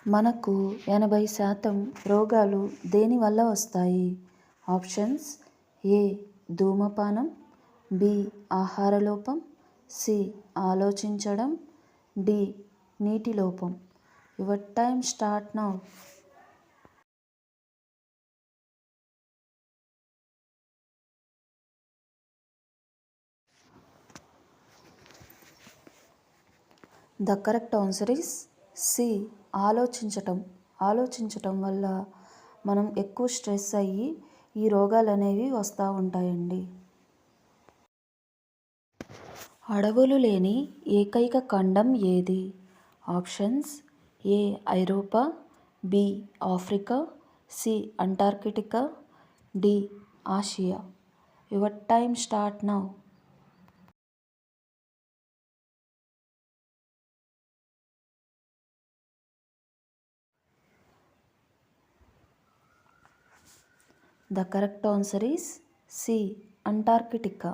మనకు 80% రోగాలు దేనివల్ల వస్తాయి? ఆప్షన్స్: ఏ ధూమపానం, బి ఆహార లోపం, సి ఆలోచించడం, డి నీటి లోపం. Your time start now. The correct answer is C ఆలోచించటం వల్ల మనం ఎక్కువ స్ట్రెస్ అయ్యి ఈ రోగాలు అనేవి వస్తూ ఉంటాయండి. అడవులు లేని ఏకైక ఖండం ఏది? ఆప్షన్స్: ఏ ఐరోపా, B Africa, C Antarctica, D Asia. Your time start now. The correct answer is C. Antarctica.